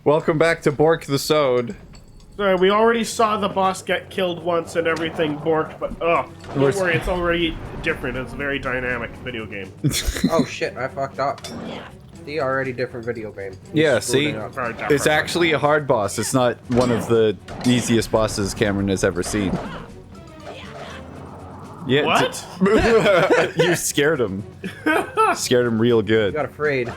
Welcome back to Bork the Sode. Sorry, we already saw the boss get killed once and everything borked, but don't worry, it's already different. It's a very dynamic video game. Oh shit, I fucked up. The already different video game. Yeah, see? It's actually a hard boss. It's not one of the easiest bosses Cameron has ever seen. Yeah. What? You scared him. Scared him real good. Got afraid.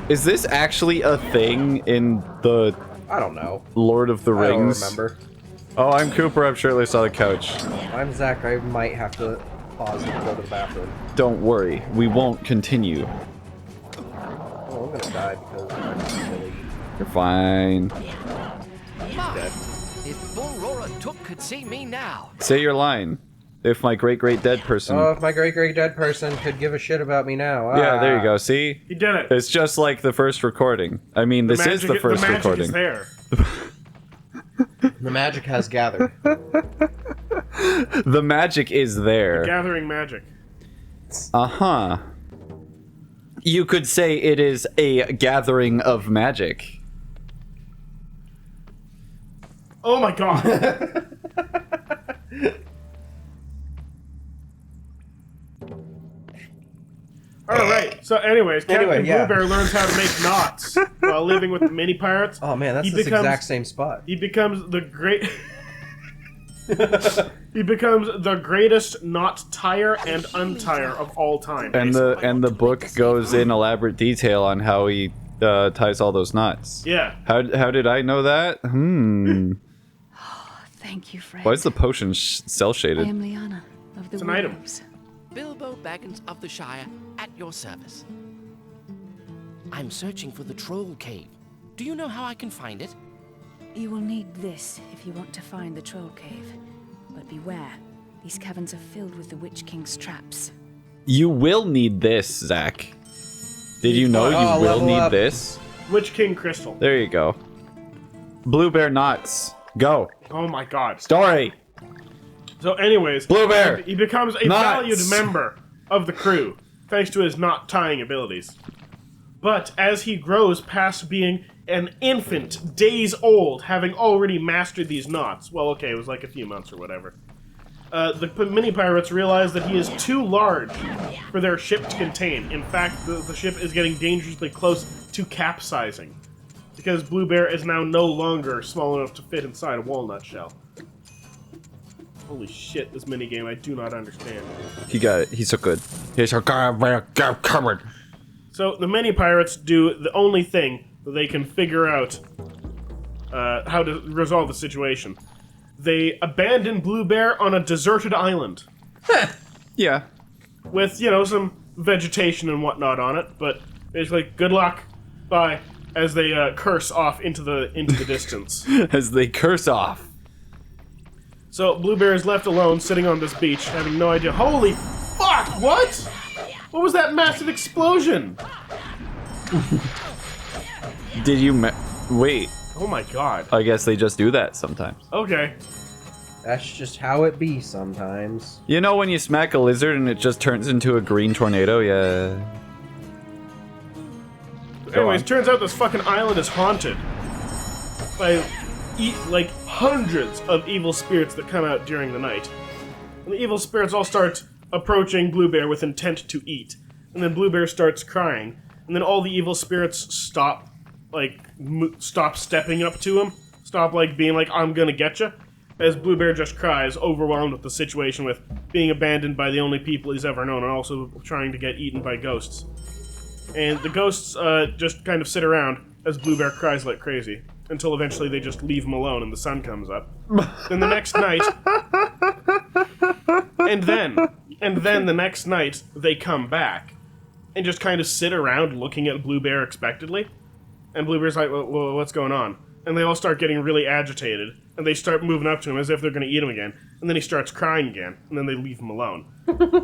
Is this actually a thing in the I don't know. Lord of the Rings? I don't remember. Oh, I'm Cooper. I'm shirtless on the couch. I'm Zach. I might have to pause and go to the bathroom. Don't worry. We won't continue. Oh, I'm gonna die because I'm silly. You're fine. Dead. If Bull Roarer Took could see me now. Say your line. If my great-great-dead person... Oh, if my great-great-dead person could give a shit about me now. Yeah, there you go. See? He did it. It's just like the first recording. I mean, this is the first recording. The magic is there. The magic has gathered. The magic is there. Gathering magic. Uh-huh. You could say it is a gathering of magic. Oh my god. Alright, so anyways, Captain BlueBear learns how to make knots while living with the mini pirates. Oh man, that's the exact same spot. He becomes the great... He becomes the greatest knot tire and untire of all time. And the book goes in elaborate detail on how he ties all those knots. Yeah. How did I know that? Thank you, Fred. Why is the potion cell shaded? I am Liana of the It's an item. Wolves. Bilbo Baggins of the Shire, at your service. I'm searching for the Troll Cave. Do you know how I can find it? You will need this if you want to find the Troll Cave. But beware, these caverns are filled with the Witch King's traps. You will need this, Zach. Did you know you will need this? Witch King Crystal. There you go. BlueBear knots. Go. Oh my god. Story. So anyways, BlueBear. He becomes a valued member of the crew, thanks to his knot tying abilities. But as he grows past being an infant, days old, having already mastered these knots, well, okay, it was like a few months or whatever, the mini-pirates realize that he is too large for their ship to contain. In fact, the ship is getting dangerously close to capsizing, because BlueBear is now no longer small enough to fit inside a walnut shell. Holy shit, this minigame I do not understand. He got it. He's so good. He's so covered. So the mini-pirates do the only thing that they can figure out how to resolve the situation. They abandon BlueBear on a deserted island. Yeah. With, you know, some vegetation and whatnot on it, but basically, good luck, bye, as they curse off into the distance. As they curse off. So BlueBear is left alone, sitting on this beach, having no idea. Holy fuck! What? What was that massive explosion? Did you wait? Oh my god. I guess they just do that sometimes. Okay. That's just how it be sometimes. You know when you smack a lizard and it just turns into a green tornado? Yeah. Anyways, turns out this fucking island is haunted by like hundreds of evil spirits that come out during the night. And the evil spirits all start approaching BlueBear with intent to eat. And then BlueBear starts crying. And then all the evil spirits stop, like, stop stepping up to him. Stop, like, being like, I'm gonna get you. As BlueBear just cries, overwhelmed with the situation with being abandoned by the only people he's ever known and also trying to get eaten by ghosts. And the ghosts just kind of sit around as BlueBear cries like crazy. Until eventually they just leave him alone and the sun comes up. Then the next night... And then the next night, they come back. And just kind of sit around looking at BlueBear expectantly. And BlueBear's like, well, what's going on? And they all start getting really agitated. And they start moving up to him as if they're going to eat him again. And then he starts crying again. And then they leave him alone.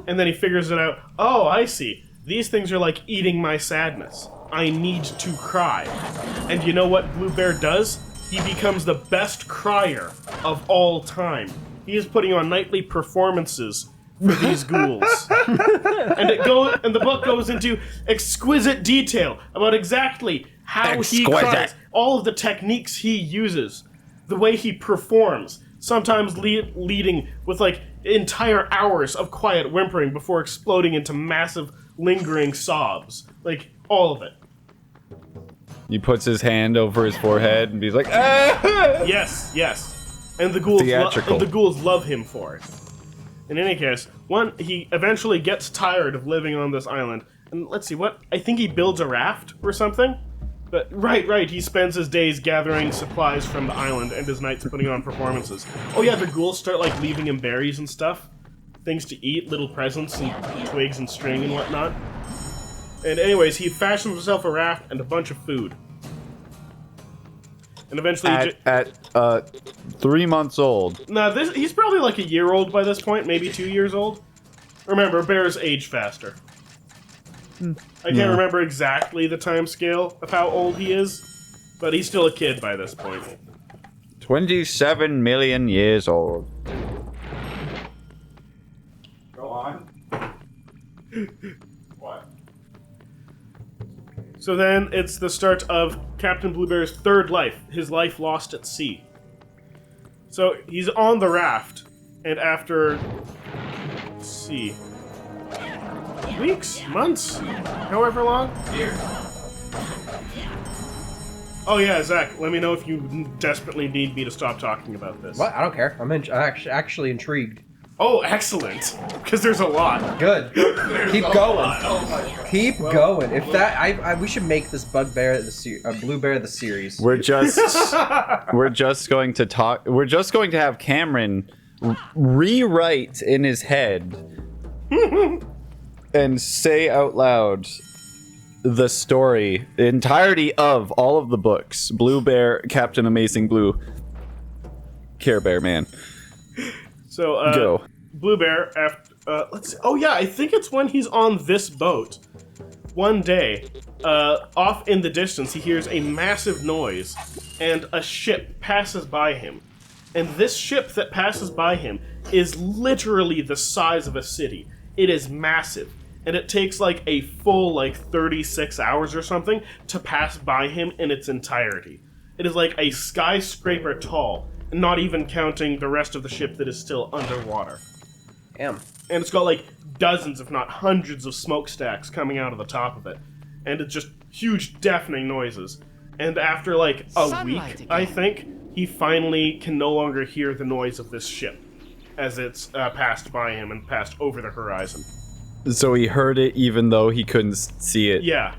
And then he figures it out. Oh, I see. These things are like eating my sadness. I need to cry. And you know what BlueBear does? He becomes the best crier of all time. He is putting on nightly performances for these ghouls. and the book goes into exquisite detail about exactly how he cries, all of the techniques he uses, the way he performs, sometimes leading with like entire hours of quiet whimpering before exploding into massive lingering sobs. Like, all of it. He puts his hand over his forehead and he's like, ah! Yes. And the ghouls love him for it. In any case, he eventually gets tired of living on this island, and let's see, I think he builds a raft or something? But, right, he spends his days gathering supplies from the island and his nights putting on performances. Oh yeah, the ghouls start, like, leaving him berries and stuff. Things to eat, little presents and twigs and string and whatnot. And anyways, he fashions himself a raft and a bunch of food. And eventually... At 3 months old. Nah, he's probably like a year old by this point, maybe 2 years old. Remember, bears age faster. I can't remember exactly the time scale of how old he is, but he's still a kid by this point. 27 million years old. Go on. What? So then it's the start of Captain BlueBear's third life, his life lost at sea. So he's on the raft, and after, let's see, weeks, months, however long? Oh yeah, Zach, let me know if you desperately need me to stop talking about this. What? I don't care. I'm actually intrigued. Oh, excellent! Because there's a lot. Good. Keep going. Keep going. If that, we should make this Bugbear BlueBear the series. We're just going to talk. We're just going to have Cameron rewrite in his head and say out loud the story, the entirety of all of the books. BlueBear, Captain Amazing Blue, Care Bear Man. So, Go. BlueBear, after, let's see. Oh yeah, I think it's when he's on this boat. One day, off in the distance, he hears a massive noise, and a ship passes by him. And this ship that passes by him is literally the size of a city. It is massive, and it takes like a full 36 hours or something to pass by him in its entirety. It is like a skyscraper tall, not even counting the rest of the ship that is still underwater. Damn. And it's got like dozens, if not hundreds, of smokestacks coming out of the top of it. And it's just huge, deafening noises. And after like a Sunlight week, again. I think, he finally can no longer hear the noise of this ship as it's passed by him and passed over the horizon. So he heard it even though he couldn't see it. Yeah.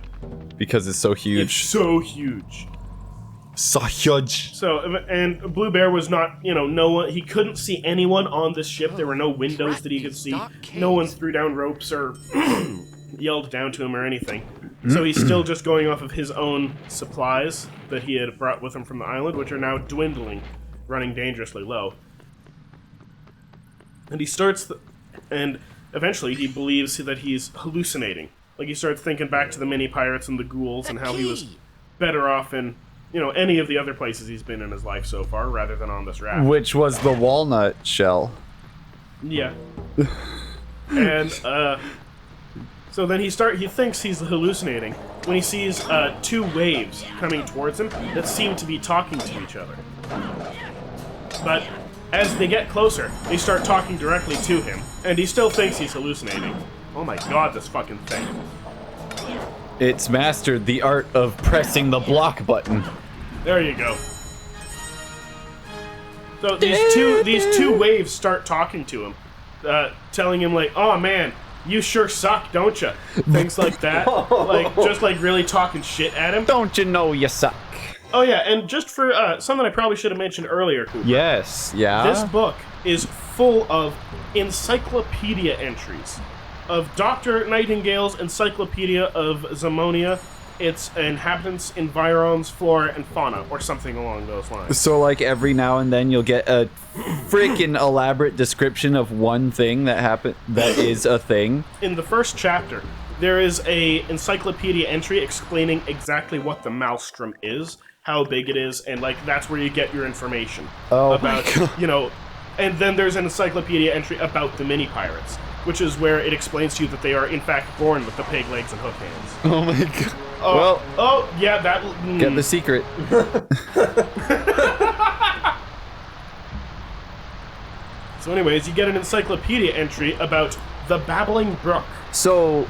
Because it's so It's huge. so huge. So huge. So, and BlueBear was not, no one, he couldn't see anyone on this ship. There were no windows that he could see. No one threw down ropes or yelled down to him or anything. So he's still just going off of his own supplies that he had brought with him from the island, which are now dwindling, running dangerously low. And he starts, and eventually he believes that he's hallucinating. Like, he starts thinking back to the mini pirates and the ghouls and how he was better off in any of the other places he's been in his life so far, rather than on this raft. Which was the walnut shell. Yeah. And, so then he thinks he's hallucinating when he sees, 2 waves coming towards him that seem to be talking to each other. But as they get closer, they start talking directly to him, and he still thinks he's hallucinating. Oh my god, this fucking thing. It's mastered the art of pressing the block button. There you go. So these two waves start talking to him, telling him like, "Oh man, you sure suck, don't you?" Things like that, just really talking shit at him. Don't you know you suck? Oh yeah, and just for something I probably should have mentioned earlier, Cooper. Yes, yeah. This book is full of encyclopedia entries of Dr. Nightingale's Encyclopedia of Zamonia, its inhabitants, environs, flora, and fauna, or something along those lines. So every now and then you'll get a freaking elaborate description of one thing that is a thing. In the first chapter, there is a encyclopedia entry explaining exactly what the maelstrom is, how big it is, and that's where you get your information Oh about, my God. And then there's an encyclopedia entry about the mini pirates. which is where it explains to you that they are in fact born with the pig legs and hook hands. Oh my god. Oh, Well, oh yeah, that. get the secret. So anyways, you get an encyclopedia entry about the Babbling Brook. So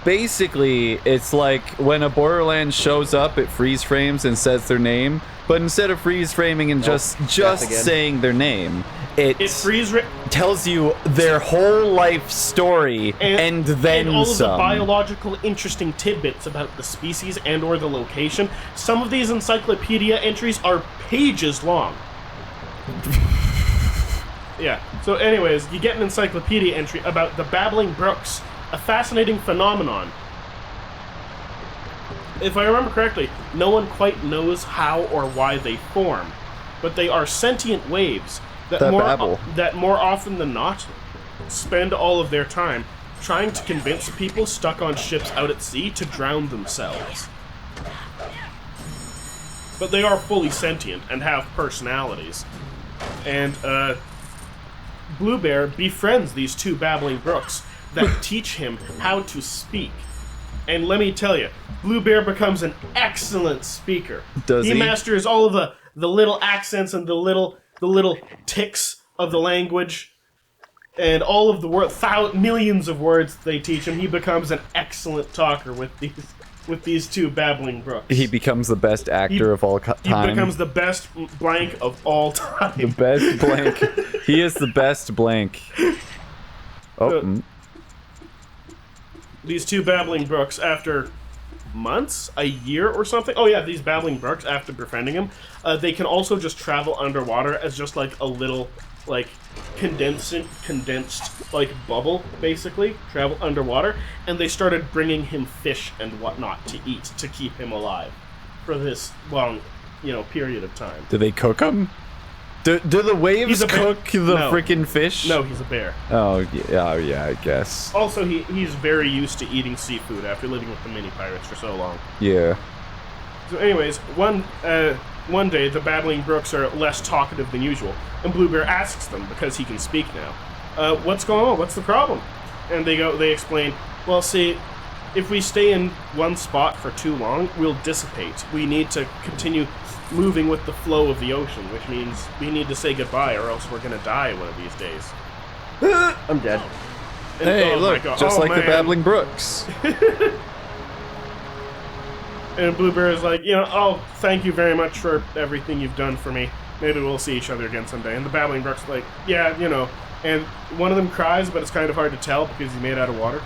basically, it's like when a Borderlands shows up, it freeze frames and says their name, but instead of freeze framing and just again. saying their name, it It tells you their whole life story and then and all some. of the biological interesting tidbits about the species and or the location. Some of these encyclopedia entries are pages long. Yeah. So anyways, you get an encyclopedia entry about the Babbling Brooks, a fascinating phenomenon. If I remember correctly, no one quite knows how or why they form, but they are sentient waves that babble. more often than not spend all of their time trying to convince people stuck on ships out at sea to drown themselves. But they are fully sentient and have personalities. And BlueBear befriends these two Babbling Brooks that teach him how to speak. And let me tell you, BlueBear becomes an excellent speaker. Does he? He masters all of the little accents and the little ticks of the language and all of the millions of words they teach him. He becomes an excellent talker with these two Babbling Brooks. He becomes the best actor of all time. He becomes the best blank of all time. The best blank. He is the best blank. Oh. These two Babbling Brooks, after months, a year or something. Oh yeah, these Babbling Brooks, after befriending him, they can also just travel underwater as just like a little, like, condensed like bubble, basically, travel underwater, and they started bringing him fish and whatnot to eat to keep him alive for this long, period of time. Do they cook him? Do the waves cook the No. freaking fish? No, he's a bear. Oh yeah, I guess. Also, he's very used to eating seafood after living with the mini pirates for so long. Yeah. So anyways, one day the Babbling Brooks are less talkative than usual, and BlueBear asks them, because he can speak now, what's going on? What's the problem? And they explain, well, see, if we stay in one spot for too long, we'll dissipate. We need to continue moving with the flow of the ocean, which means we need to say goodbye or else we're gonna die one of these days. I'm dead. And, Hey, oh my look, God, just oh, like the man. Babbling Brooks. And BlueBear is like, oh, thank you very much for everything you've done for me. Maybe we'll see each other again someday. And the Babbling Brook's like, yeah, And one of them cries, but it's kind of hard to tell because he's made out of water.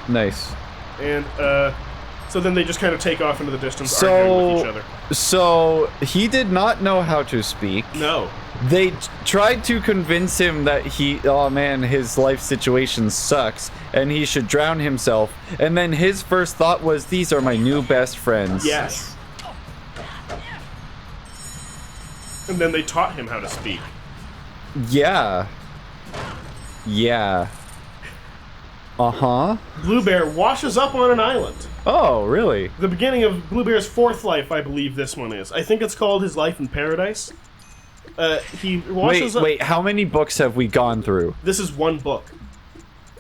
Nice. And so then they just kind of take off into the distance, arguing with each other. So he did not know how to speak. No. They tried to convince him that his life situation sucks and he should drown himself. And then his first thought was, these are my new best friends. Yes. And then they taught him how to speak. Yeah. Yeah. Uh-huh. BlueBear washes up on an island. Oh, really? The beginning of BlueBear's fourth life, I believe this one is. I think it's called His Life in Paradise. He washes up... Wait, how many books have we gone through? This is one book.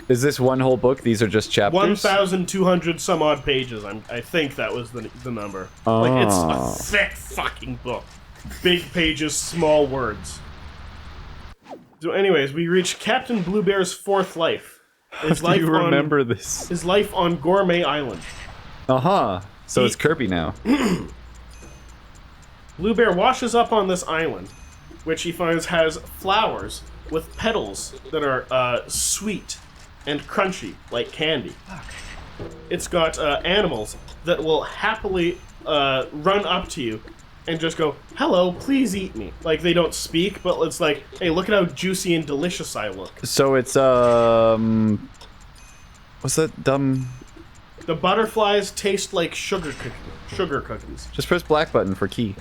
Is this one whole book? These are just chapters? 1,200 some odd pages. I think that was the number. Oh. Like, it's a thick fucking book. Big pages, small words. So anyways, we reach Captain BlueBear's fourth life. His Do you remember this? His life on Gourmet Island. Uh-huh. So it's Kirby now. BlueBear washes up on this island, which he finds has flowers with petals that are sweet and crunchy, like candy. It's got animals that will happily run up to you and just go, hello, please eat me. Like, they don't speak, but it's like, hey, look at how juicy and delicious I look. So it's, what's that dumb... The butterflies taste like sugar cookies. Just press black button for key.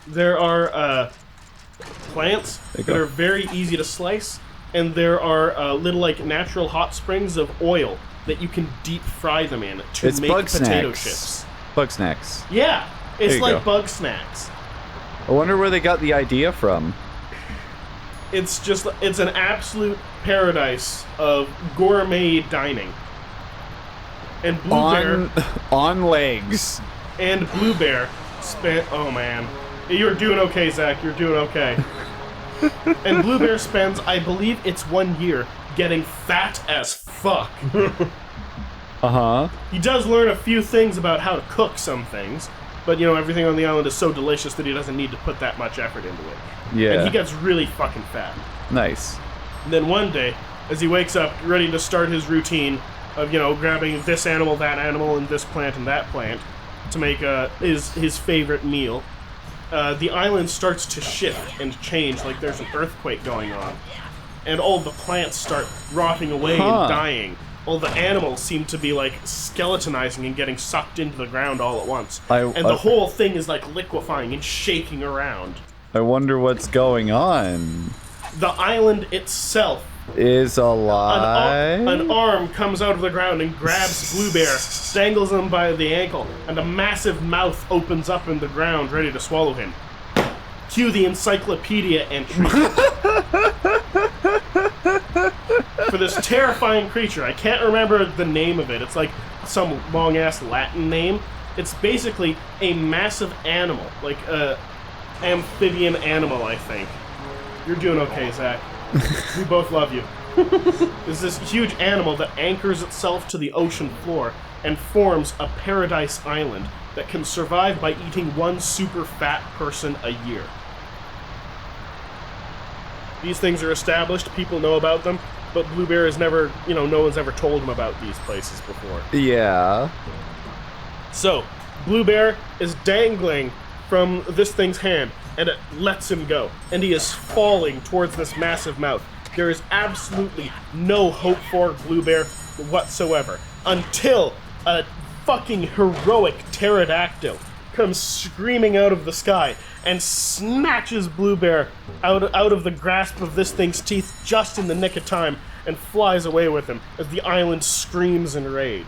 There are plants that are very easy to slice, and there are little, like, natural hot springs of oil that you can deep fry them in to It's make bug potato snacks. chips. Bug snacks. Yeah, it's There you like go. bug snacks. I wonder where they got the idea from. it's an absolute paradise of gourmet dining. And BlueBear on legs. And BlueBear spent. Oh man, you're doing okay, Zach. You're doing okay. And BlueBear spends, I believe, it's 1 year getting fat as fuck. He does learn a few things about how to cook some things, but everything on the island is so delicious that he doesn't need to put that much effort into it. Yeah. And he gets really fucking fat. Nice. And then one day, as he wakes up, ready to start his routine of, grabbing this animal, that animal, and this plant and that plant to make his favorite meal, the island starts to shift and change like there's an earthquake going on. And all the plants start rotting away and dying. All the animals seem to be like skeletonizing and getting sucked into the ground all at once. And the whole thing is like liquefying and shaking around. I wonder what's going on. The island itself is alive. An arm comes out of the ground and grabs BlueBear, dangles him by the ankle, and a massive mouth opens up in the ground, ready to swallow him. Cue the encyclopedia entry. For this terrifying creature, I can't remember the name of it. It's like some long-ass Latin name. It's basically a massive animal, like a amphibian animal, I think. You're doing okay, Zach. We both love you. There's this huge animal that anchors itself to the ocean floor and forms a paradise island that can survive by eating one super fat person a year. These things are established, people know about them, but BlueBear has never, no one's ever told him about these places before. Yeah. So, BlueBear is dangling from this thing's hand, and it lets him go. And he is falling towards this massive mouth. There is absolutely no hope for BlueBear whatsoever. Until a fucking heroic pterodactyl comes screaming out of the sky and snatches BlueBear out of the grasp of this thing's teeth just in the nick of time and flies away with him as the island screams in rage.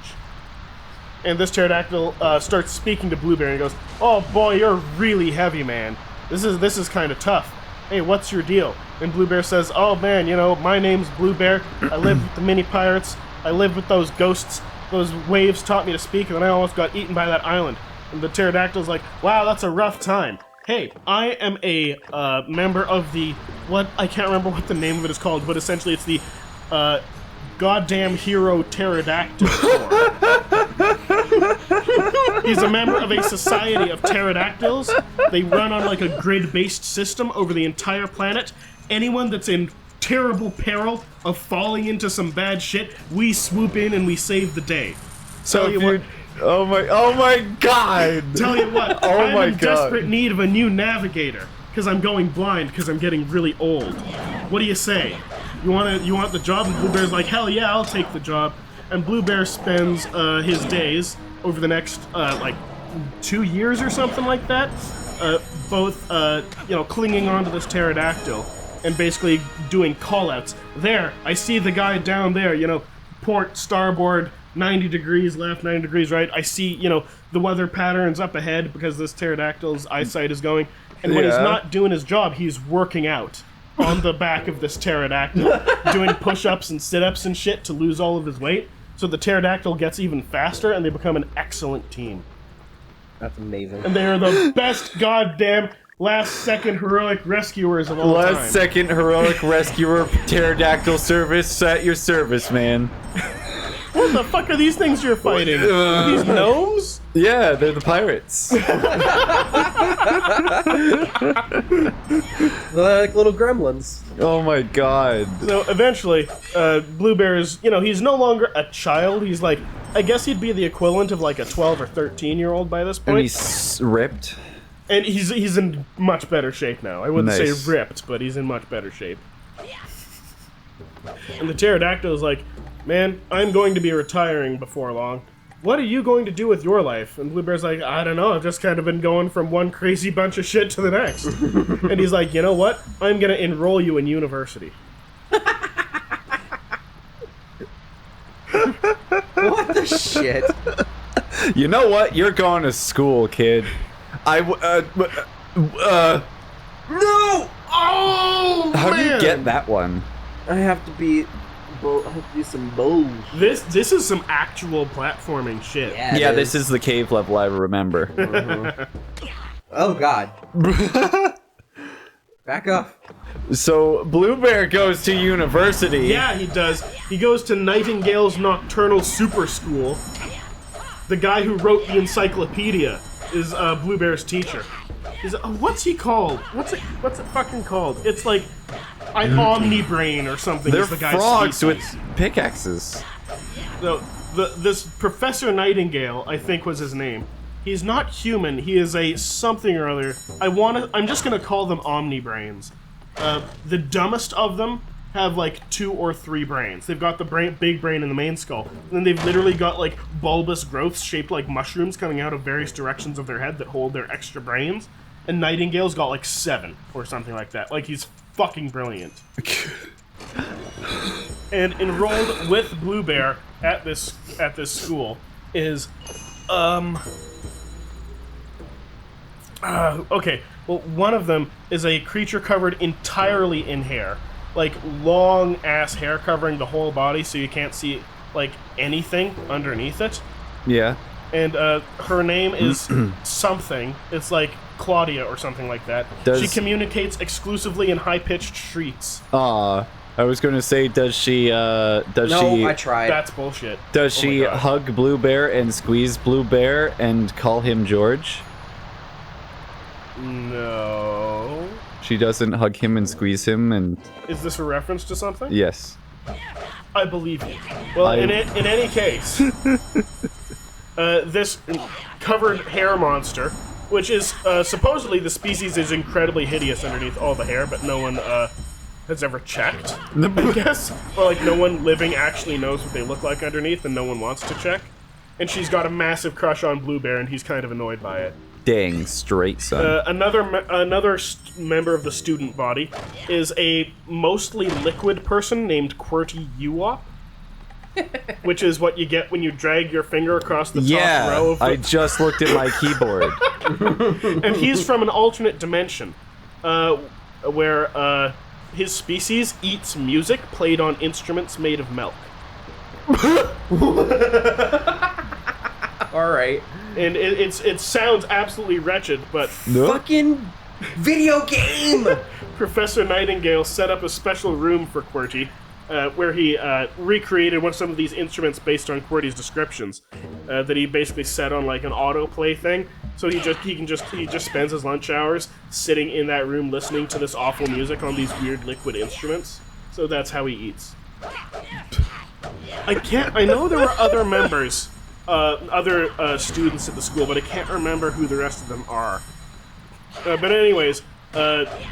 And this pterodactyl starts speaking to BlueBear and he goes, "Oh boy, you're really heavy, man. This is kind of tough. Hey, what's your deal?" And BlueBear says, "Oh man, my name's BlueBear. I live with the mini pirates. I lived with those ghosts. Those waves taught me to speak, and then I almost got eaten by that island." And the pterodactyl's like, "Wow, that's a rough time. Hey, I am a member of the I can't remember what the name of it is called, but essentially it's the goddamn hero pterodactyl corps." He's a member of a society of pterodactyls. They run on like a grid-based system over the entire planet. Anyone that's in terrible peril of falling into some bad shit, we swoop in and we save the day. So oh my god! Tell you what, I'm in desperate need of a new navigator because I'm going blind because I'm getting really old. What do you say? You want the job? And BlueBear's like, hell yeah, I'll take the job. And BlueBear spends his days over the next 2 years or something like that, both clinging onto this pterodactyl and basically doing call-outs. There, I see the guy down there, port, starboard, 90 degrees left, 90 degrees right. I see, the weather patterns up ahead because this pterodactyl's eyesight is going. And when he's not doing his job, he's working out on the back of this pterodactyl, doing push-ups and sit-ups and shit to lose all of his weight. So the pterodactyl gets even faster, and they become an excellent team. That's amazing. And they are the best goddamn last-second heroic rescuers of all time. Last-second heroic rescuer pterodactyl service at your service, man. What the fuck are these things you're fighting? These gnomes? Yeah, they're the pirates. They're like little gremlins. Oh my god. So eventually, BlueBear is, he's no longer a child. He's like, I guess he'd be the equivalent of like a 12 or 13-year-old by this point. And he's ripped. And he's in much better shape now. I wouldn't say ripped, but he's in much better shape. And the pterodactyl is like, "Man, I'm going to be retiring before long. What are you going to do with your life?" And BlueBear's like, "I don't know, I've just kind of been going from one crazy bunch of shit to the next." And he's like, "You know what? I'm gonna enroll you in university." What the shit? You know what? You're going to school, kid. No! Oh, How do you man. get that one? I have to be some bull. This is some actual platforming shit. Yeah, this is the cave level I remember. Oh god. Back off. So BlueBear goes to university. Yeah, he does. He goes to Nightingale's Nocturnal Super School. The guy who wrote the encyclopedia is BlueBear's teacher. What's he called? What's it fucking called? It's like an omnibrain or something. They're is the guy's frogs species. with pickaxes. So this Professor Nightingale, I think was his name. He's not human. He is a something or other. I'm just gonna call them omnibrains. The dumbest of them have like 2 or 3 brains. They've got the big brain in the main skull, and then they've literally got like bulbous growths shaped like mushrooms coming out of various directions of their head that hold their extra brains. And Nightingale's got like 7 or something like that. Like he's fucking brilliant. And enrolled with BlueBear at this school is okay. Well, one of them is a creature covered entirely in hair, like long ass hair covering the whole body, so you can't see like anything underneath it. Yeah. And her name is something. It's like Claudia or something like that. She communicates exclusively in high-pitched shrieks. I was gonna say, does she? No, I tried. That's bullshit. Does she hug BlueBear and squeeze BlueBear and call him George? No. She doesn't hug him and squeeze him and... Is this a reference to something? Yes. I believe you. Well, in any case, this covered hair monster, which is supposedly the species is incredibly hideous underneath all the hair, but no one has ever checked, I guess. Or like no one living actually knows what they look like underneath, and no one wants to check. And she's got a massive crush on BlueBear, and he's kind of annoyed by it. Dang straight, son. Another member of the student body is a mostly liquid person named QWERTY Uwop, which is what you get when you drag your finger across the top row of the... I just looked at my keyboard. And he's from an alternate dimension, where his species eats music played on instruments made of milk. Alright. And it sounds absolutely wretched, but Fucking video game! Professor Nightingale set up a special room for QWERTY, where he recreated some of these instruments based on QWERTY's descriptions, that he basically set on like an autoplay thing. So he just spends his lunch hours sitting in that room listening to this awful music on these weird liquid instruments. So that's how he eats. I know there were other members, other students at the school, but I can't remember who the rest of them are. But anyways,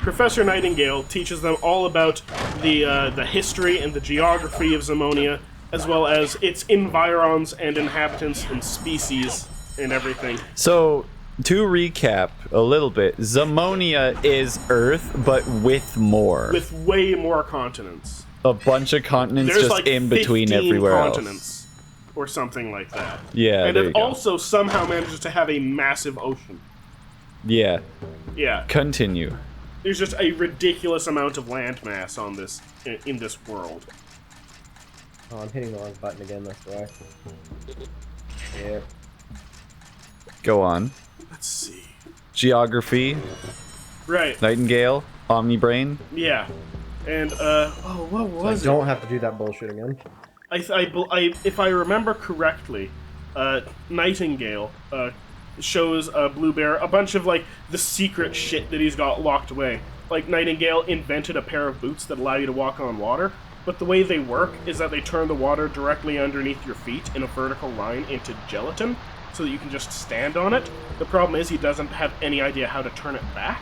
Professor Nightingale teaches them all about the history and the geography of Zamonia, as well as its environs and inhabitants and species and everything. So, to recap a little bit, Zamonia is Earth, but with more. With way more continents. A bunch of continents There's just like in between 15 everywhere continents, or something like that. Yeah, and there it you go. also somehow manages to have a massive ocean. Yeah. Yeah. Continue. There's just a ridiculous amount of landmass on this in this world. Oh, I'm hitting the wrong button again, that's why. Yeah. Go on. Let's see. Geography, Right. Nightingale, Omnibrain. Yeah. And what was it? Don't have to do that bullshit again. If I remember correctly, Nightingale shows BlueBear a bunch of like the secret shit that he's got locked away. Like Nightingale invented a pair of boots that allow you to walk on water, but the way they work is that they turn the water directly underneath your feet in a vertical line into gelatin, so that you can just stand on it. The problem is he doesn't have any idea how to turn it back.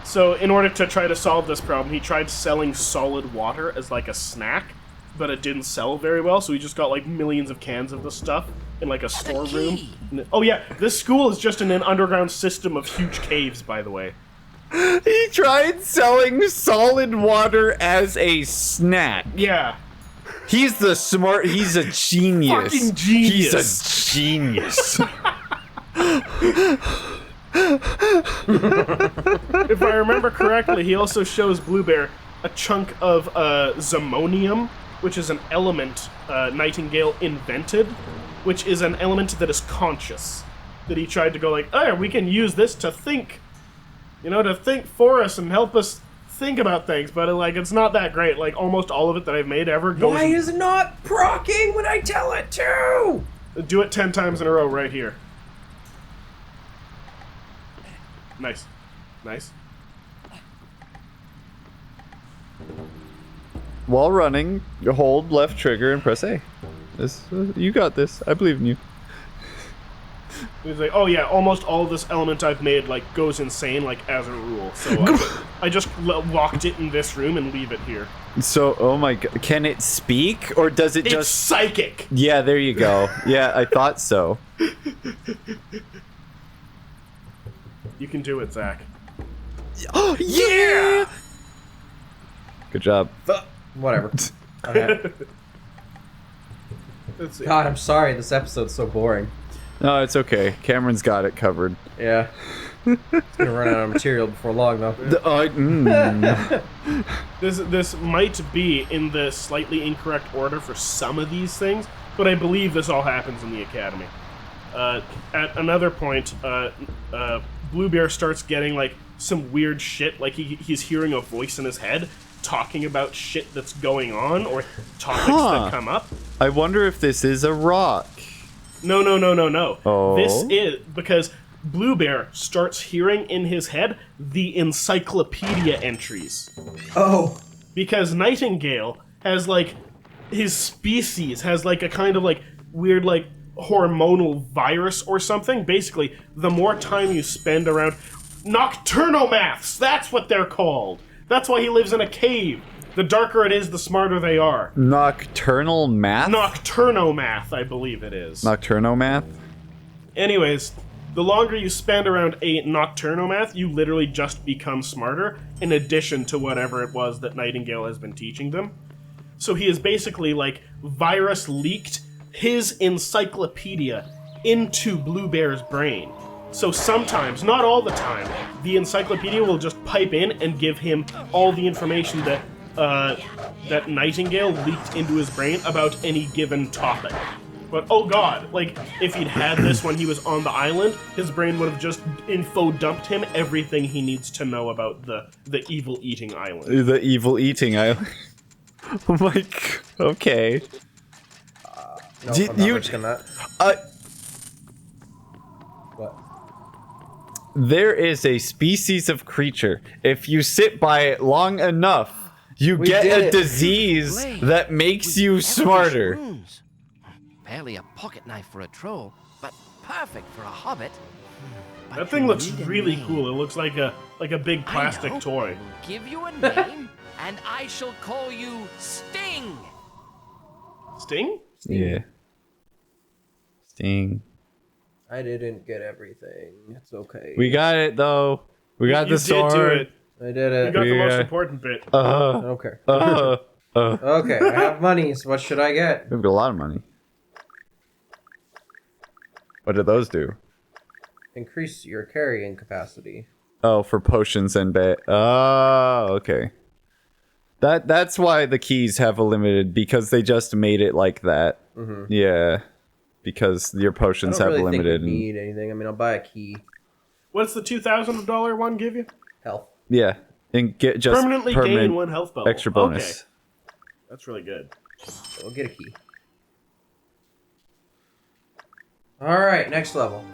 So in order to try to solve this problem, he tried selling solid water as like a snack, but it didn't sell very well, so he just got like millions of cans of the stuff in like a storeroom. Oh yeah, this school is just in an underground system of huge caves, by the way. He tried selling solid water as a snack. Yeah. He's a genius. Fucking genius. He's a genius. If I remember correctly, he also shows BlueBear a chunk of Zemonium, which is an element Nightingale invented, which is an element that is conscious. That he tried to go like, oh, we can use this to think, to think for us and help us think about things, but it's not that great. Like, almost all of it that I've made ever goes... Why is it not proccing when I tell it to? Do it 10 times in a row right here. Nice. Nice. While running, you hold left trigger and press A. You got this. I believe in you. He's like, oh yeah, almost all of this element I've made goes insane as a rule. So I just locked it in this room and leave it here. So, oh my god, can it speak or does it It's just psychic? Yeah, there you go. Yeah, I thought so. You can do it, Zach. Oh yeah! Good job. Whatever. Okay. Let's see. God, I'm sorry. This episode's so boring. No, it's okay. Cameron's got it covered. Yeah. It's gonna run out of material before long, though. This might be in the slightly incorrect order for some of these things, but I believe this all happens in the academy. At another point, BlueBear starts getting some weird shit, he's hearing a voice in his head talking about shit that's going on or topics that come up. I wonder if this is a rock. No. Oh. This is because BlueBear starts hearing in his head the encyclopedia entries. Oh. Because Nightingale has his species has a kind of weird hormonal virus or something. Basically, the more time you spend around nocturnomaths, that's what they're called. That's why he lives in a cave. The darker it is, the smarter they are. Nocturnal math? Nocturnomath, I believe it is. Nocturnomath? Anyways, the longer you spend around a nocturnomath, you literally just become smarter, in addition to whatever it was that Nightingale has been teaching them. So he is basically virus leaked his encyclopedia into BlueBear's brain. So sometimes, not all the time, the encyclopedia will just pipe in and give him all the information that that Nightingale leaked into his brain about any given topic. But oh god, if he'd had this when he was on the island, his brain would have just info-dumped him everything he needs to know about the evil eating island. The evil eating island. Oh my god. Okay. No, I'm not risking that. What? There is a species of creature. If you sit by it long enough, you get a disease that makes you smarter. Barely a pocket knife for a troll, but perfect for a hobbit. But That thing looks really cool. It looks like a big plastic toy. We'll give you a name, and I shall call you Sting. Sting? Yeah. Sting. I didn't get everything. It's okay. We got it though. We got the sword. You did do it. I did You it. got the most Yeah. important bit. Okay. Okay, I have money, so what should I get? We've got a lot of money. What do those do? Increase your carrying capacity. Oh, for potions and oh, okay. That's why the keys have a limited, because they just made it like that. Mm-hmm. Yeah. Because your I potions don't have really limited. think we need anything. I mean, I'll buy a key. What's the $2,000 one give you? Health. Yeah. And get just Permanently gain 1 health bubble. extra bonus. Okay. That's really good. So we'll get a key. Alright, next level.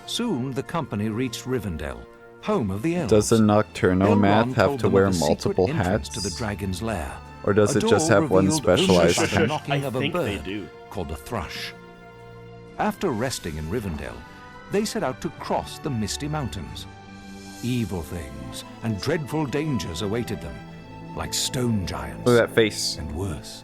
Soon the company reached Rivendell, home of the elves. Does a Nocturnomath Elrond have told to them wear of a secret multiple entrance hats? to the dragon's lair. Or does A it just door have one revealed only specialized by the thing? knocking of a I think they bird do. called a thrush. After resting in Rivendell, they set out to cross the Misty Mountains. Evil things and dreadful dangers awaited them, like stone giants Look at that face. and worse.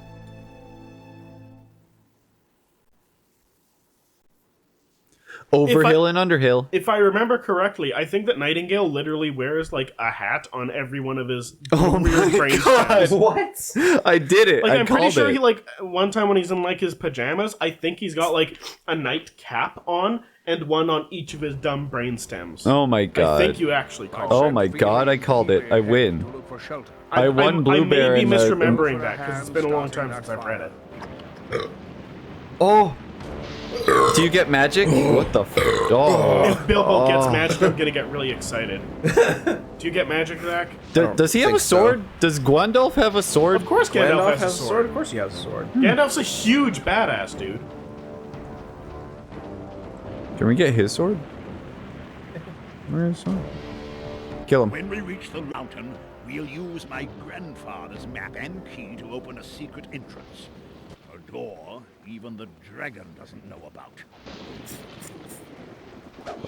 Overhill and Underhill. If I remember correctly, I think that Nightingale literally wears like a hat on every one of his weird brain stems. What? I did it. Like I I'm pretty called sure it. he like one time when he's in like his pajamas, I think he's got like a night cap on and one on each of his dumb brain stems. Oh my god. I think you actually called it. Oh my god, I called it. I win. I won I BlueBear may be in the- misremembering that because it's been a long time since I've read it. Oh. Do you get magic? What the f? Oh. If Bilbo gets magic, I'm gonna get really excited. Do you get magic, Zach? Does he have a think so. sword? Does Gandalf have a sword? Of course Gandalf has a sword. Of course he has a sword. Gandalf's a huge badass, dude. Can we get his sword? Where's his sword? Kill him. When we reach the mountain, we'll use my grandfather's map and key to open a secret entrance. A door even the dragon doesn't know about.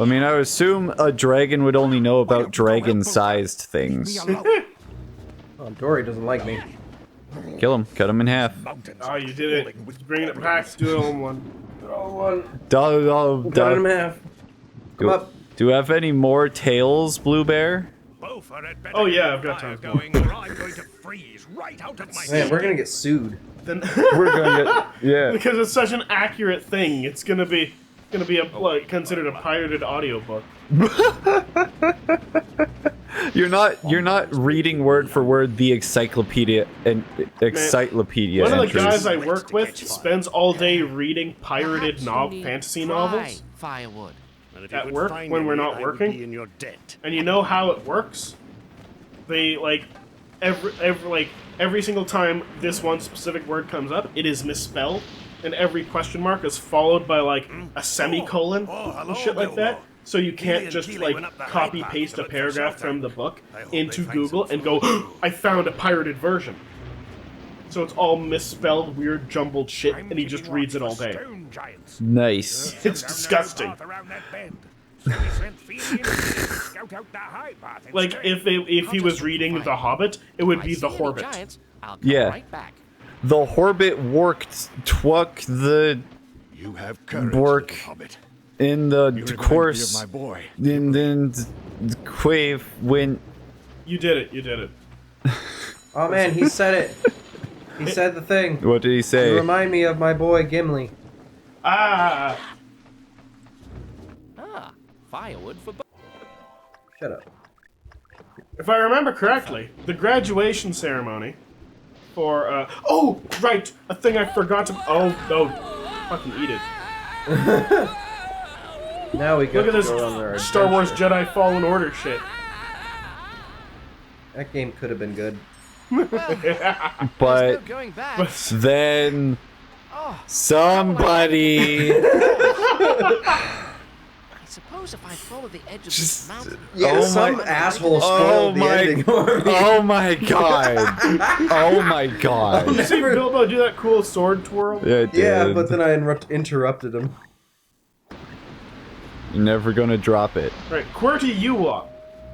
I mean, I would assume a dragon would only know about dragon-sized things. Oh, Dory doesn't like me. Kill him. Cut him in half. Oh, you did it. Bringing it back. Do it on one. Cut him in half. Come up. Do you have any more tails, BlueBear? Oh yeah, I've got time. Going, or I'm going to freeze right out of my Man, we're gonna get sued. Then We're gonna get yeah. because it's such an accurate thing, it's gonna be like considered a pirated audiobook. You're not reading word for word the encyclopedia and encyclopedia One of the entries. guys I work with spends all day reading pirated Perhaps you need fantasy dry novels firewood. And if you at could work find when we're me, not I would working. be in your debt. And you know how it works? They like every single time this one specific word comes up, it is misspelled, and every question mark is followed by like a semicolon and shit like that. So you can't just like copy paste a paragraph from the book into Google and go, I found a pirated version. So it's all misspelled, weird, jumbled shit, and he just reads it all day. Nice. It's disgusting. Like if he was reading The Hobbit, it would be The Hobbit. Giants, I'll come Yeah. right back. The Horbit worked twuck the You have courage, Bork little hobbit. in the course. My boy. And then Quave went. You did it. You did it. Oh man, he said it. He said the thing. What did he You say? remind me of my boy Gimli. Ah. Ah, firewood for both. Shut up. If I remember correctly, the graduation ceremony for oh right, a thing I forgot to fucking eat it. Now we go. Look at go on our this Star Wars adventure. Jedi Fallen Order shit. That game could have been good. But No going back. then Oh, somebody. I suppose if I follow the edge of this mountain. Yeah, Oh some my- asshole Oh spoiled the my! ending for me. Oh my god! Oh my god! You see Bilbo do that cool sword twirl? Yeah, it Yeah, did. but then I interrupted him. You're never gonna drop it. Right, QWERTY Ewok.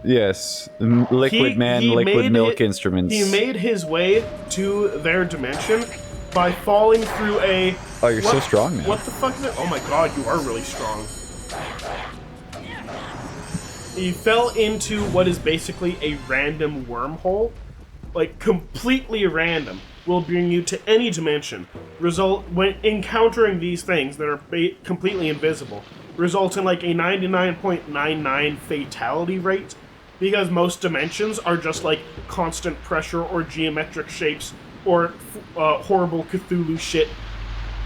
Yes, liquid man, he liquid made milk it- instruments. He made his way to their dimension by falling through a. Oh, you're so strong now. What the fuck is it? Oh my god, you are really strong. He fell into what is basically a random wormhole. Like, completely random. Will bring you to any dimension. When encountering these things that are completely invisible, result in like a 99.99 fatality rate. Because most dimensions are just like constant pressure or geometric shapes or horrible Cthulhu shit.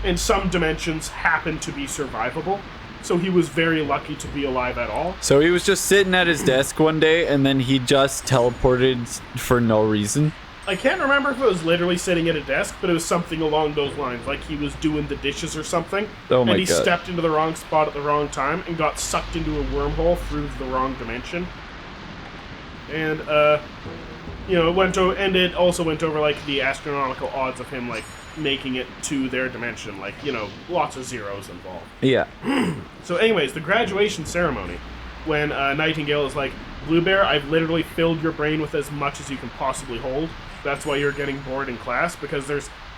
And some dimensions happen to be survivable. So he was very lucky to be alive at all. So he was just sitting at his desk one day, and then he just teleported for no reason. I can't remember if it was literally sitting at a desk, but it was something along those lines. Like he was doing the dishes or something. Oh my and he God. stepped into the wrong spot at the wrong time and got sucked into a wormhole through the wrong dimension. And, it also went over, like, the astronomical odds of him, like, making it to their dimension. Like, lots of zeros involved. Yeah. So anyways, the graduation ceremony, when Nightingale is like, BlueBear, I've literally filled your brain with as much as you can possibly hold. That's why you're getting bored in class, because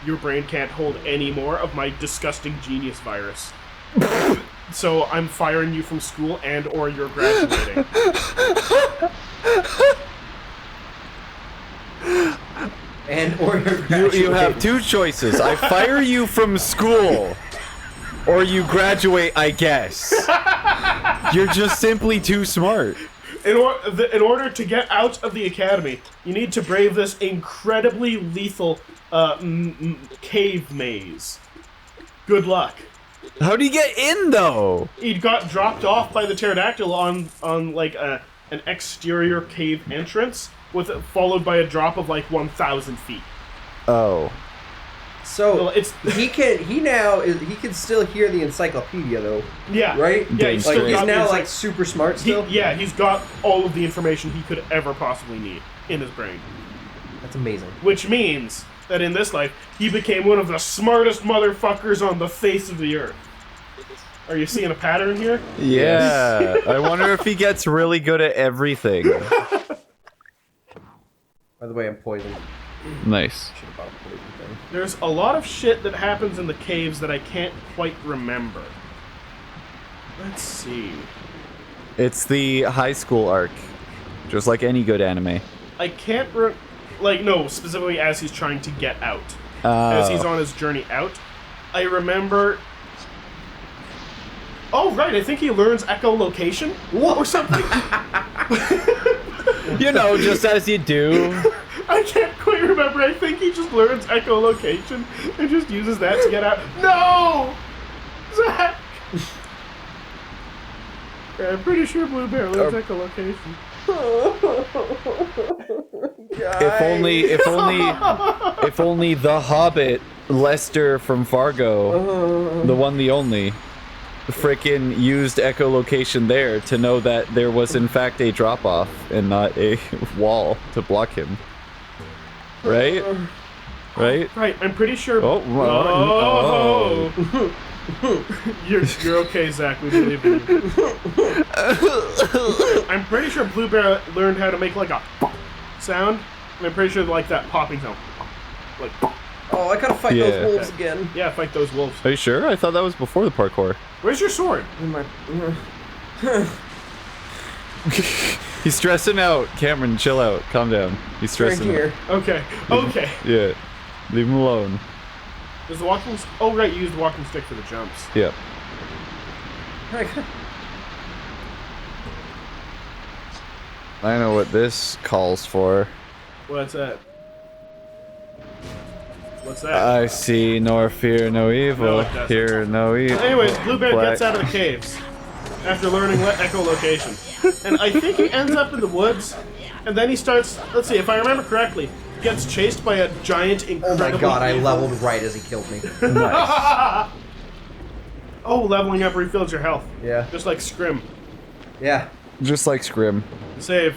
your brain can't hold any more of my disgusting genius virus. So I'm firing you from school and or you're graduating. And or you're You graduating. have two choices. I fire you from school, or you graduate, I guess. You're just simply too smart. In order to get out of the academy, you need to brave this incredibly lethal cave maze. Good luck. How do you get in, though? He got dropped off by the pterodactyl on like an exterior cave entrance, followed by a drop of like 1,000 feet. Oh. So Well, it's- he can still hear the encyclopedia though. Yeah. Right? Yeah, he's Like, still He's got now the like super smart still. he's got all of the information he could ever possibly need in his brain. That's amazing. Which means that in this life, he became one of the smartest motherfuckers on the face of the earth. Are you seeing a pattern here? Yeah. I wonder if he gets really good at everything. By the way, I'm poisoned. Nice. Should have bought a poison thing. There's a lot of shit that happens in the caves that I can't quite remember. Let's see. It's the high school arc. Just like any good anime. I can't no, specifically as he's trying to get out. Oh. As he's on his journey out. I remember... Oh, right, I think he learns echolocation or something. You know, just as you do. I can't quite remember. I think he just learns echolocation and just uses that to get out. No! Zach! Yeah, I'm pretty sure BlueBear learns echolocation. If only the Hobbit, Lester from Fargo, the one, the only, frickin' used echolocation there to know that there was in fact a drop-off and not a wall to block him. Right? Right? Right, I'm pretty sure... Oh. You're okay, Zach. We believe in you. I'm pretty sure BlueBear learned how to make like a sound. And I'm pretty sure like that popping sound. Like, Oh, I gotta fight Yeah. those wolves again. yeah, fight those wolves. Are you sure? I thought that was before the parkour. Where's your sword? In my- He's stressing out. Cameron, chill out. Calm down. He's right stressing here. Okay, okay. Yeah. Leave him alone. Does the walking... Oh, right, you used the walking stick for the jumps. Yeah. I know what this calls for. What's that? What's that? I see nor fear no No, evil. it doesn't. Hear no evil. Anyways, BlueBear Black- gets out of the caves after learning echolocation. And I think he ends up in the woods, and then he starts... Let's see, if I remember correctly, gets chased by a giant, Oh incredibly... my god, I evil- leveled right as he killed me. Oh, leveling up refills your health. Yeah. Just like Scrim. Yeah. Just like Scrim. Save.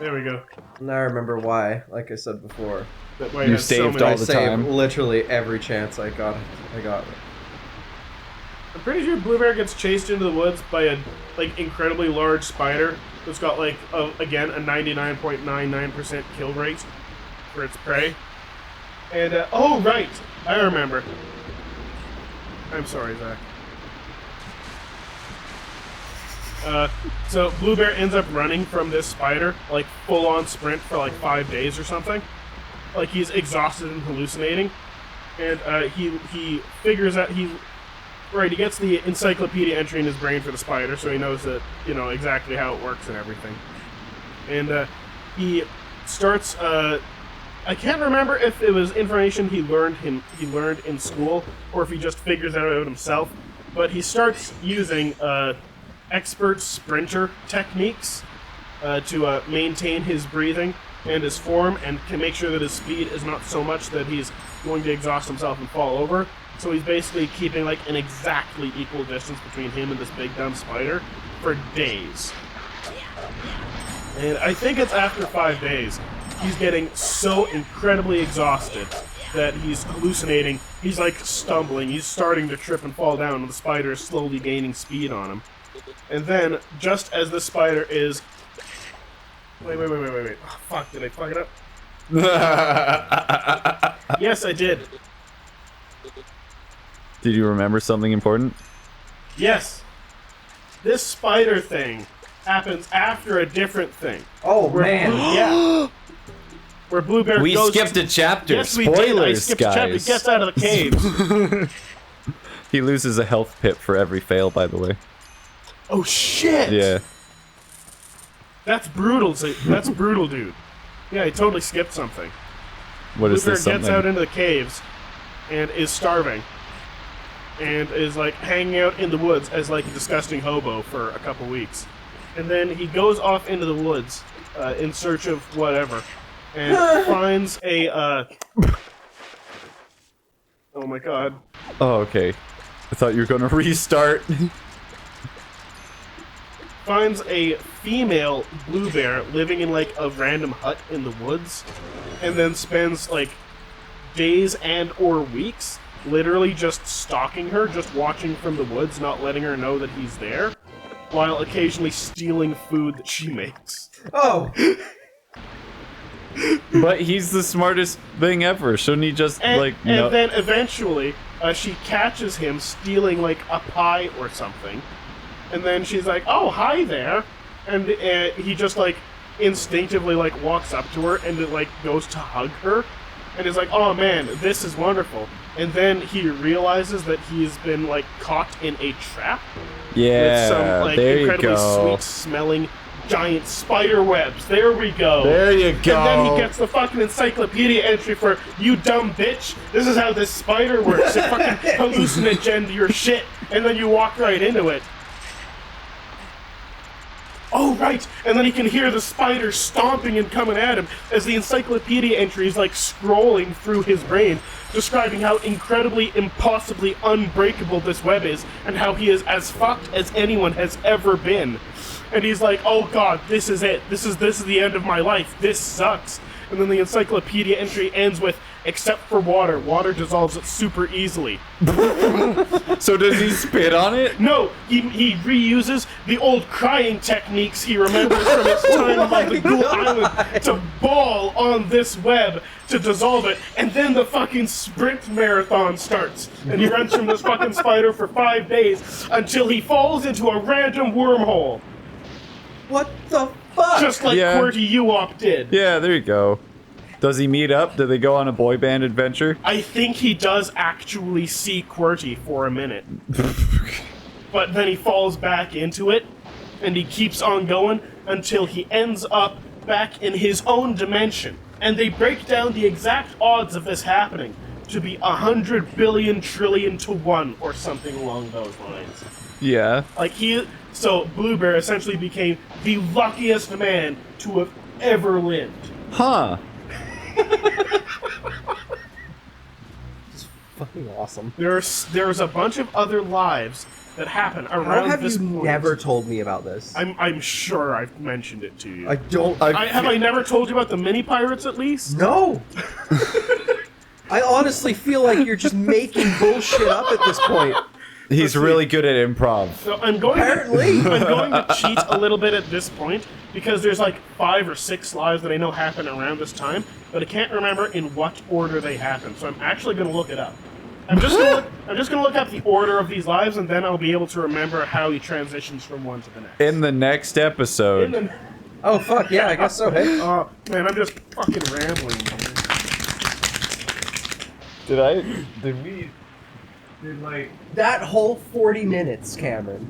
There we go. Now I remember why, like I said before. That way it You has so saved many- all I the saved time. literally every chance I got. I'm pretty sure BlueBear gets chased into the woods by a like incredibly large spider that's got like again a 99.99% kill rate for its prey. And oh right, I remember. I'm sorry, Zach. So BlueBear ends up running from this spider, like full on sprint for like 5 days or something. Like he's exhausted and hallucinating, and he figures out he gets the encyclopedia entry in his brain for the spider, so he knows that exactly how it works and everything. And he starts. I can't remember if it was information he learned in school or if he just figures it out himself. But he starts using expert sprinter techniques to maintain his breathing and his form, and can make sure that his speed is not so much that he's going to exhaust himself and fall over. So he's basically keeping like an exactly equal distance between him and this big dumb spider for days. And I think it's after 5 days, he's getting so incredibly exhausted that he's hallucinating. He's like stumbling. He's starting to trip and fall down, and the spider is slowly gaining speed on him. And then, just as the spider is... Wait. Oh, fuck, did I fuck it up? Yes, I did. Did you remember something important? Yes. This spider thing happens after a different thing. Oh, Where man. Yeah. Where BlueBear We goes... skipped a chapter. Yes, we did. I Spoilers, skipped a chapter. He guys. gets out of the caves. He loses a health pip for every fail, by the way. Oh, shit! Yeah. That's brutal. That's brutal, dude. Yeah, he totally skipped something. What is this BlueBear something? gets out into the caves and is starving. And is, like, hanging out in the woods as, like, a disgusting hobo for a couple weeks. And then he goes off into the woods in search of whatever. And finds a, Oh my god. Oh, okay. I thought you were gonna restart. Finds a female BlueBear living in, like, a random hut in the woods. And then spends, like, days and or weeks literally just stalking her, just watching from the woods, not letting her know that he's there, while occasionally stealing food that she makes. Oh! But he's the smartest thing ever. Shouldn't he just, And no? then eventually, she catches him stealing, like, a pie or something. And then she's like, oh, hi there. And he just, like, instinctively, like, walks up to her and, like, goes to hug her. And is like, oh, man, this is wonderful. And then he realizes that he's been, like, caught in a trap. Yeah, With some, like, there you incredibly go. sweet-smelling giant spider webs. There we go. There you go. And then he gets the fucking encyclopedia entry for, you dumb bitch, this is how this spider works. It fucking hallucinogenic your shit. And then you walk right into it. Oh, right! And then he can hear the spider stomping and coming at him as the encyclopedia entry is, like, scrolling through his brain, describing how incredibly, impossibly unbreakable this web is, and how he is as fucked as anyone has ever been. And he's like, oh god, this is it. This is the end of my life. This sucks. And then the encyclopedia entry ends with, except for water. Water dissolves it super easily. So does he spit on it? No, he reuses the old crying techniques he remembers from his time on the Ghoul Island to ball on this web to dissolve it, and then the fucking sprint marathon starts. And he runs from this fucking spider for 5 days until he falls into a random wormhole. What the fuck? Just like Yeah. QWERTY Uop did. Yeah, there you go. Does he meet up? Do they go on a boy band adventure? I think he does actually see QWERTY for a minute. But then he falls back into it, and he keeps on going until he ends up back in his own dimension. And they break down the exact odds of this happening to be 100 billion trillion to 1 or something along those lines. Yeah. Like so BlueBear essentially became the luckiest man to have ever lived. Huh. It's fucking awesome. There's a bunch of other lives that happen How around have this you point. never told me about this? I'm sure I've mentioned it to you. I don't. Have I never told you about the mini pirates at least? No! I honestly feel like you're just making bullshit up at this point. He's really good at improv. So I'm going Apparently. to cheat a little bit at this point because there's like 5 or 6 lives that I know happen around this time, but I can't remember in what order they happen. So I'm actually going to look it up. I'm just gonna look up the order of these lives, and then I'll be able to remember how he transitions from one to the next. In the next episode. Oh fuck yeah, I guess so. Hey. Oh man, I'm just fucking rambling. Did we? That whole 40 minutes, Cameron.